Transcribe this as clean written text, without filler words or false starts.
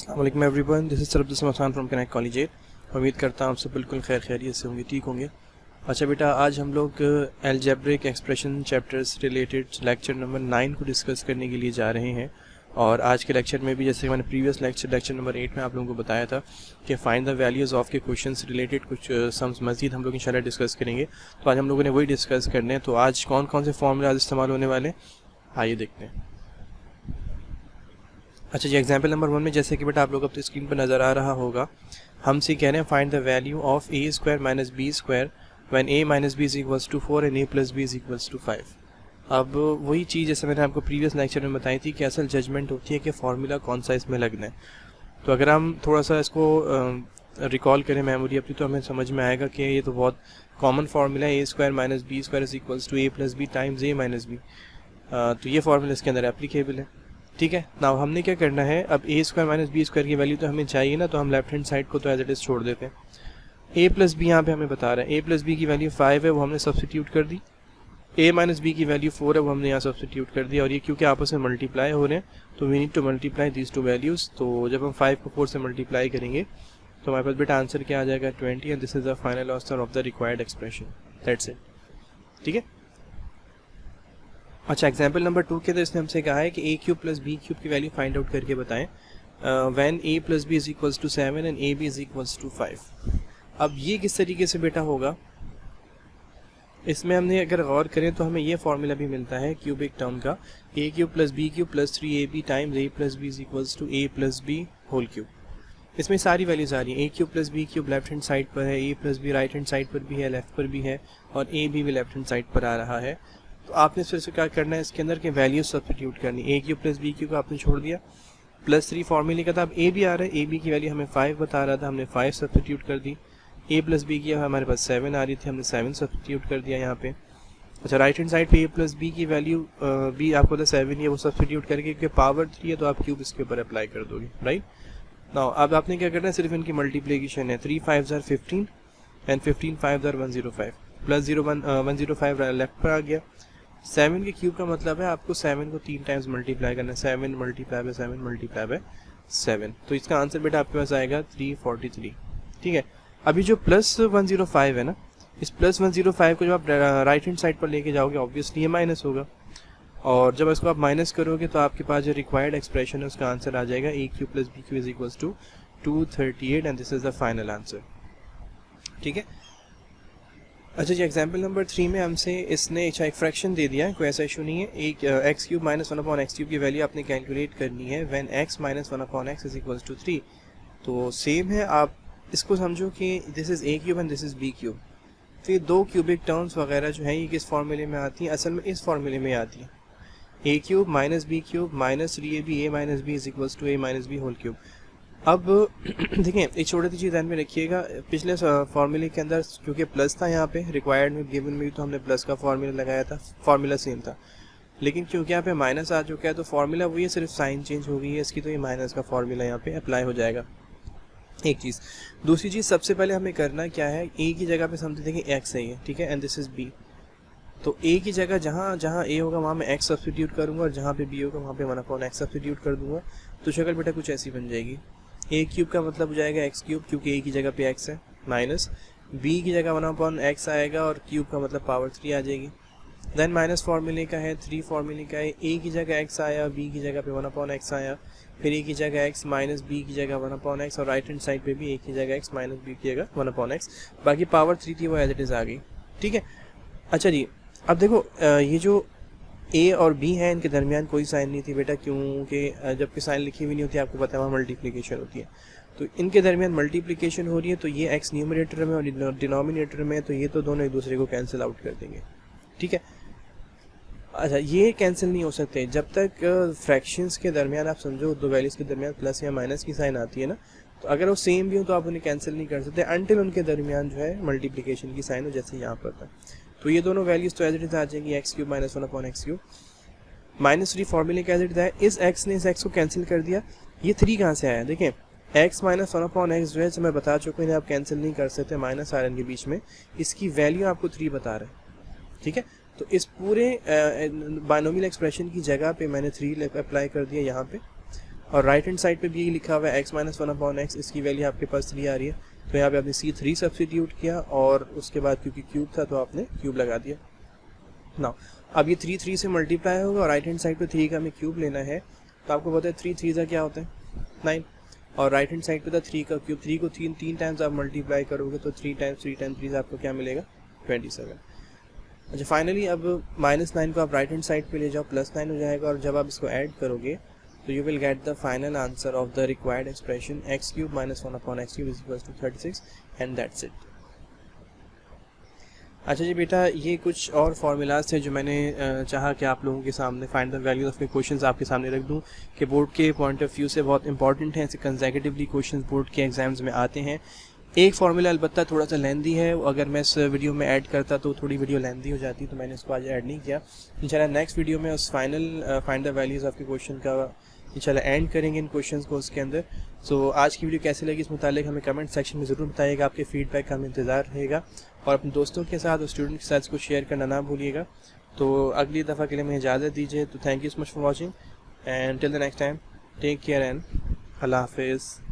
अस्सलाम वालेकुम everyone, this is सरअब्दुल समसान फ्रॉम कनेक्ट कॉलेज। उम्मीद करता हूँ आप सब बिल्कुल खैरियत से होंगे, ठीक होंगे। अच्छा बेटा, आज हम लोग algebraic expression chapters related lecture number 9 को डिस्कस करने के लिए जा रहे हैं। और आज के लेक्चर में भी, जैसे मैंने प्रीवियस लेक्चर नंबर 8 में आप लोगों को बताया था कि फाइंड द वैल्यूज़ ऑफ के क्वेश्चंस रिलेटेड कुछ सम्स मज़ीद हम लोग इंशाल्लाह डिस्कस करेंगे। तो आज हम लोगों ने वही डिस्कस करने हैं। तो आज कौन कौन से फॉर्मूलाज इस्तेमाल होने वाले हैं, आइए देखते हैं। अच्छा जी, एग्जाम्पल नंबर 1 में जैसे कि बेटा आप लोग अपनी स्क्रीन पर नज़र आ रहा होगा, हमसे कह रहे हैं find the value of a square minus B square when a minus B is equals to 4 and a plus B is equals to 5। अब वही चीज़ जैसे मैंने आपको प्रीवियस लेक्चर में बताई थी कि असल जजमेंट होती है कि फार्मूला कौन सा इसमें लगना है। तो अगर हम थोड़ा सा इसको रिकॉल करें मेमोरी अपनी, तो हमें समझ में आएगा कि ये तो बहुत कॉमन फार्मूला है, A square minus B square is equals to a plus B times a minus B. तो ये फार्मूला इसके अंदर एप्लीकेबल है, ठीक है ना। हमने क्या करना है, अब ए स्क्वायर माइनस बी स्क्वायर की वैल्यू तो हमें चाहिए ना, तो हम लेफ्ट हैंड साइड को तो एज इट इज़ छोड़ देते हैं। ए प्लस बी यहाँ पे हमें बता रहा है, ए प्लस बी की वैल्यू 5 है, वो हमने सब्सटीट्यूट कर दी। ए माइनस बी की वैल्यू 4 है, वो हमने यहाँ सब्सटीट्यूट कर दिया। और ये क्योंकि आपस में मल्टीप्लाई हो रहे हैं, तो we need to multiply these two values. तो जब हम 5 को 4 से मल्टीप्लाई करेंगे तो हमारे पास बेटा आंसर क्या आ जाएगा, 20, and this is the final answer of the required expression. That's it, ठीक है। अच्छा, एग्जाम्पल नंबर 2 के अंदर इसने हमसे कहा है कि a cube plus B cube की वैल्यू फाइंड आउट करके बताएं when a plus B is equals to 7 and a b is equals to 5। अब ये किस तरीके से बेटा होगा, इसमें हमने अगर गौर करें तो हमें ये फार्मूला भी मिलता है क्यूबिक टर्म का, A cube plus B cube plus 3ab times A plus B is equals to A plus B whole cube. इसमें सारी वैल्यूज आ रही हैं। A cube plus B cube left hand side पर है, A plus B right hand side पर भी है, लेफ्ट पर भी है, और ए भी लेफ्ट हैंड साइड पर आ रहा है। तो आपने फिर से क्या करना है, इसके अंदर के वैल्यूज सब्स्टिट्यूट करनी। ए क्यूब प्लस बी क्यूब को आपने छोड़ दिया, प्लस 3 फार्मूले का था। अब ए भी आ रहा है, ए बी की वैल्यू हमें 5 बता रहा था, हमने 5 सब्स्टिट्यूट कर दी। ए प्लस बी की हमारे पास 7 आ रही थी, हमने 7 सब्स्टिट्यूट कर दिया यहाँ पे। अच्छा, राइट हैंड साइड पे ए प्लस बी की वैल्यू बी आपको था 7 है, वो सब्स्टिट्यूट करके, क्योंकि पावर 3 है तो आप क्यूब इसके ऊपर अप्लाई कर दोगे, राइट। नाउ अब आपने क्या करना है, सिर्फ इनकी मल्टीप्लिकेशन है। 3 5 are 15 and 15 5 are 105, plus 105 left पर आ गया। 7 के क्यूब का मतलब है आपको 7 को 3 टाइम्स मल्टीप्लाई करना है। 7 मल्टीप्लाई बाय 7 मल्टीप्लाई बाय 7, तो इसका आंसर बेटा आपके पास आएगा 343, ठीक है। अभी जो प्लस 105 है ना, इस प्लस 105 को जब आप राइट हैंड साइड पर लेके जाओगे, ऑब्वियसली ये माइनस होगा, और जब इसको आप माइनस करोगे तो आपके पास जो रिक्वायर्ड एक्सप्रेशन है उसका आंसर आ जाएगा A cube plus B cube is equals to 238, and this is the final answer, ठीक है। अच्छा जी, एग्जाम्पल नंबर 3 में हमसे इसने एक फ्रैक्शन दे दिया है, कोई ऐसा इशू नहीं है। एक x cube minus 1 upon x cube की वैल्यू आपने कैलकुलेट करनी है when x minus 1 upon x is equals to 3। तो सेम है, आप इसको समझो कि this is a cube and this is b cube. तो ये दो क्यूबिक टर्म्स वगैरह जो है ये किस फॉर्मूले में आती हैं, असल में इस फॉर्मूले में आती है, A cube minus B cube minus 3ab A minus B is equals to A minus B whole cube. अब देखें, एक छोटी सी चीज़ ध्यान में रखिएगा, पिछले फार्मूले के अंदर क्योंकि प्लस था यहाँ पे रिक्वायर्ड में, गिवन में भी तो हमने प्लस का फार्मूला लगाया था, फार्मूला सेम था। लेकिन क्योंकि यहाँ पे माइनस आ चुका है तो फार्मूला वही है, सिर्फ साइन चेंज हो गई है इसकी, तो ये माइनस का फार्मूला यहाँ पे अप्लाई हो जाएगा। एक चीज़, दूसरी चीज़ सबसे पहले हमें करना क्या है, ए की जगह पे समझते थे कि एक्स है ये, ठीक है, एंड दिस इज बी। तो ए की जगह जहाँ जहाँ ए होगा वहाँ मैं एक्स सब्स्टिट्यूट करूँगा, और जहाँ पे बी होगा वहाँ पे 1 अपॉन एक्स सब्स्टिट्यूट कर दूँगा। तो शक्ल बेटा कुछ ऐसी बन जाएगी, ए क्यूब का मतलब हो जाएगा एक्स क्यूब, क्योंकि ए की जगह पे एक्स है, माइनस बी की जगह 1 अपॉन एक्स आएगा, और क्यूब का मतलब पावर 3 आ जाएगी। देन माइनस फार्मूले का है, 3 फार्मूले का है, ए की जगह एक्स आया, बी की जगह पे 1 अपॉन एक्स आया, फिर ए की जगह एक्स माइनस बी की जगह 1 अपॉन एक्स, और राइट हैंड साइड पे भी ए की जगह एक्स माइनस बी की जगह 1 अपॉन एक्स, बाकी पावर 3 थी वो एज इट इज़ आ गई, ठीक है। अच्छा जी, अब देखो ये जो ए और बी है इनके दरमियान कोई साइन नहीं थी बेटा, क्योंकि जबकि साइन लिखी हुई नहीं होती, आपको पता है वहाँ मल्टीप्लिकेशन होती है। तो इनके दरमियान मल्टीप्लिकेशन हो रही है, तो ये एक्स न्यूमरेटर में और डिनोमिनेटर में, तो ये तो दोनों एक दूसरे को कैंसिल आउट कर देंगे, ठीक है। अच्छा, ये कैंसिल नहीं हो सकते जब तक फ्रैक्शंस के दरमियान आप समझो दो वैल्यूज़ के दरमियान प्लस या माइनस की साइन आती है ना, तो अगर वो सेम भी हो तो आप उन्हें कैंसिल नहीं कर सकते अनटिल उनके दरमियान जो है मल्टीप्लिकेशन की साइन हो, जैसे यहाँ पर था। तो ये दोनों वैल्यूज़ तो एज इट इज़ आ जाएंगी, x cube minus 1 upon x cube, minus 3 फार्मूले का एज इट इज़ है। इस एक्स ने इस एक्स को कैंसिल कर दिया, ये 3 कहाँ से आया, देखें एक्स माइनस 1 अपॉन एक्स जो है, मैं बता चुका हूँ आप कैंसिल नहीं कर सकते, माइनस आर एन के बीच में, इसकी वैल्यू आपको 3 बता रहा है, ठीक है। तो इस पूरे बायनोमियल एक्सप्रेशन की जगह पे मैंने 3 अप्लाई कर दिया यहाँ पे। और राइट हैंड साइड पे भी यही लिखा हुआ है x माइनस 1/x, इसकी वैल्यू आपके पास 3 आ रही है, तो यहाँ पे आपने C3 सब्स्टिट्यूट किया और उसके बाद क्योंकि क्यूब था तो आपने क्यूब लगा दिया। ना अब ये 3 से मल्टीप्लाई होगा और राइट हैंड साइड पे 3 का हमें क्यूब लेना है, तो आपको पता है 3 का क्या होता है 9, और राइट हैंड साइड पे था 3 का क्यूब, 3 को 3 टाइम्स आप मल्टीप्लाई करोगे तो 3 टाइम्स 3 से आपको क्या मिलेगा 27। अच्छा फाइनली अब -9 को आप राइट हैंड साइड पे ले जाओ, +9 हो जाएगा, और जब आप इसको ऐड करोगे तो you will get the final answer of the required expression x³ - 1/x³ = 36 and that's it. अच्छा जी बेटा, ये कुछ और फार्मूलाज थे जो मैंने चाहा कि आप लोगों के सामने find the value of questions आपके सामने रख दूं कि बोर्ड के पॉइंट ऑफ व्यू से बहुत इंपॉर्टेंट हैं, ऐसे कंसेक्यूटिवली क्वेश्चंस बोर्ड के एग्जाम्स में आते हैं। एक फार्मूला अलबत्ता थोड़ा सा लेंदी है, अगर मैं इस वीडियो में ऐड करता तो थोड़ी वीडियो लेंदी हो जाती, तो मैंने इसको आज ऐड नहीं किया। इंशाल्लाह नेक्स्ट वीडियो में उस final find the values of के क्वेश्चन का इंशाल्लाह एंड करेंगे इन क्वेश्चंस को उसके अंदर। सो आज की वीडियो कैसी लगी इस मुतालिक हमें कमेंट सेक्शन में ज़रूर बताइएगा, आपके फीडबैक का हमें इंतज़ार रहेगा, और अपने दोस्तों के साथ और स्टूडेंट के साथ इसको शेयर करना ना भूलिएगा। तो अगली दफ़ा के लिए मुझे इजाज़त दीजिए। तो thank you so much for watching and till the next time, take care and अल्लाह हाफिज़।